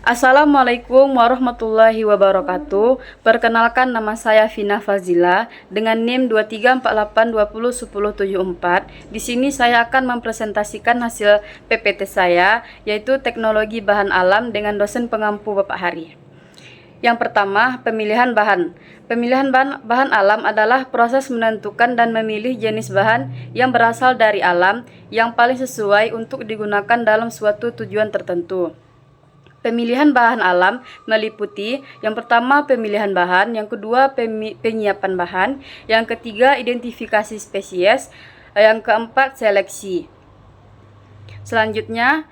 Assalamualaikum warahmatullahi wabarakatuh. Perkenalkan, nama saya Vina Fazila dengan NIM 2348201074. Di sini saya akan mempresentasikan hasil PPT saya, yaitu Teknologi Bahan Alam dengan dosen pengampu Bapak Hari. Yang pertama, pemilihan bahan. Pemilihan bahan alam adalah proses menentukan dan memilih jenis bahan yang berasal dari alam yang paling sesuai untuk digunakan dalam suatu tujuan tertentu. Pemilihan bahan alam meliputi yang pertama pemilihan bahan, yang kedua penyiapan bahan, yang ketiga identifikasi spesies, yang keempat seleksi. Selanjutnya,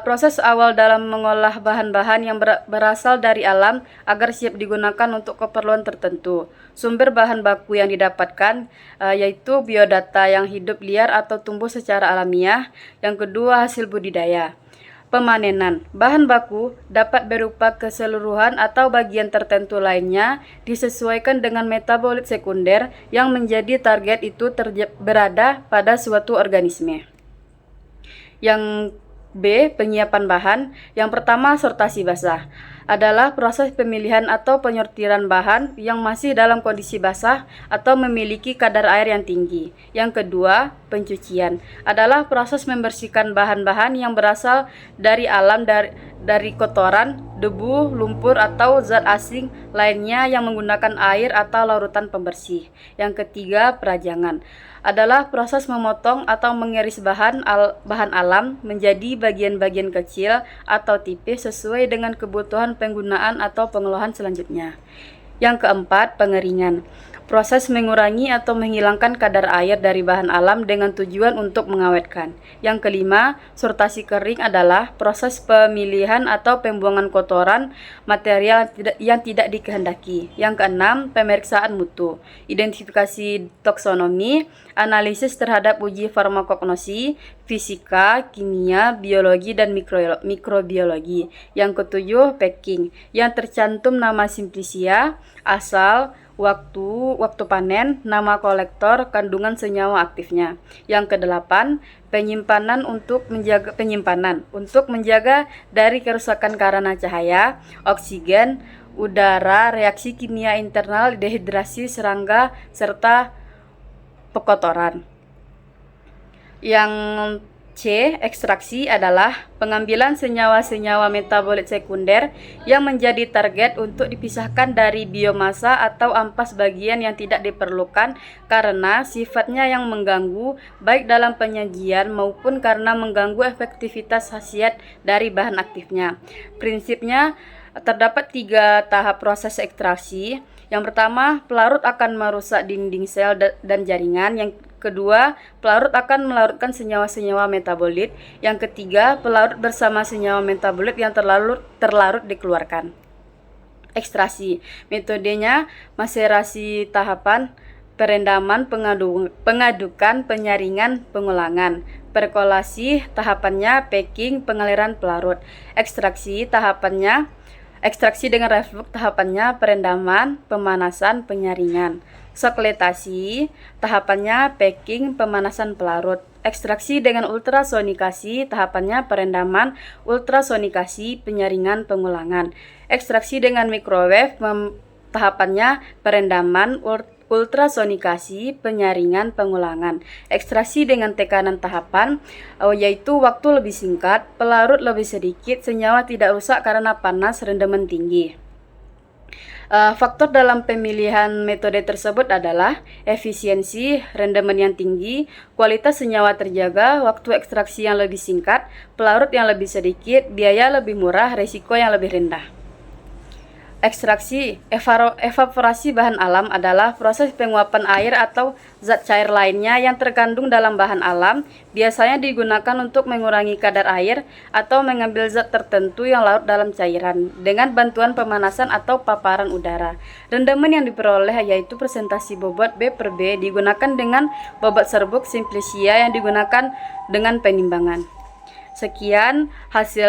proses awal dalam mengolah bahan-bahan yang berasal dari alam agar siap digunakan untuk keperluan tertentu. Sumber bahan baku yang didapatkan yaitu biodata yang hidup liar atau tumbuh secara alamiah. Yang kedua, hasil budidaya. Pemanenan. Bahan baku dapat berupa keseluruhan atau bagian tertentu lainnya disesuaikan dengan metabolit sekunder yang menjadi target itu berada pada suatu organisme. Yang B, penyiapan bahan. Yang pertama, sortasi basah adalah proses pemilihan atau penyortiran bahan yang masih dalam kondisi basah atau memiliki kadar air yang tinggi. Yang kedua, pencucian adalah proses membersihkan bahan-bahan yang berasal dari alam dari kotoran, debu, lumpur, atau zat asing lainnya yang menggunakan air atau larutan pembersih. Yang ketiga, perajangan adalah proses memotong atau mengiris bahan alam menjadi bagian-bagian kecil atau tipis sesuai dengan kebutuhan penggunaan atau pengolahan selanjutnya. Yang keempat, pengeringan. Proses mengurangi atau menghilangkan kadar air dari bahan alam dengan tujuan untuk mengawetkan. Yang kelima, sortasi kering adalah proses pemilihan atau pembuangan kotoran material yang tidak dikehendaki. Yang keenam, pemeriksaan mutu. Identifikasi taksonomi, analisis terhadap uji farmakognosi, fisika, kimia, biologi, dan mikrobiologi. Yang ketujuh, packing, yang tercantum nama simplicia, asal, waktu panen, nama kolektor, kandungan senyawa aktifnya. Yang kedelapan, penyimpanan untuk menjaga dari kerusakan karena cahaya, oksigen, udara, reaksi kimia internal, dehidrasi, serangga, serta pekotoran. Yang C, ekstraksi adalah pengambilan senyawa-senyawa metabolit sekunder yang menjadi target untuk dipisahkan dari biomasa atau ampas bagian yang tidak diperlukan karena sifatnya yang mengganggu baik dalam penyajian maupun karena mengganggu efektivitas khasiat dari bahan aktifnya. Prinsipnya terdapat 3 tahap proses ekstraksi. Yang pertama, pelarut akan merusak dinding sel dan jaringan. Yang kedua, pelarut akan melarutkan senyawa-senyawa metabolit. Yang ketiga, pelarut bersama senyawa metabolit yang terlarut dikeluarkan. Ekstraksi. Metodenya maserasi tahapan, perendaman, pengadukan, penyaringan, pengulangan. Perkolasi tahapannya, packing, pengaliran pelarut. Ekstraksi dengan reflux tahapannya perendaman, pemanasan, penyaringan. Sokletasi tahapannya packing, pemanasan pelarut. Ekstraksi dengan ultrasonikasi tahapannya perendaman, ultrasonikasi, penyaringan, pengulangan. Ekstraksi dengan microwave tahapannya perendaman, ultrasonikasi, penyaringan, pengulangan. Ekstraksi dengan tekanan tahapan yaitu waktu lebih singkat, pelarut lebih sedikit, senyawa tidak rusak karena panas, rendaman tinggi. Faktor dalam pemilihan metode tersebut adalah efisiensi, rendaman yang tinggi, kualitas senyawa terjaga, waktu ekstraksi yang lebih singkat, pelarut yang lebih sedikit, biaya lebih murah, risiko yang lebih rendah. Ekstraksi, evaporasi bahan alam adalah proses penguapan air atau zat cair lainnya yang terkandung dalam bahan alam, biasanya digunakan untuk mengurangi kadar air atau mengambil zat tertentu yang larut dalam cairan dengan bantuan pemanasan atau paparan udara. Rendaman yang diperoleh yaitu presentasi bobot B/B digunakan dengan bobot serbuk simplicia yang digunakan dengan penimbangan. Sekian hasil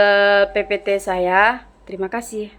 PPT saya. Terima kasih.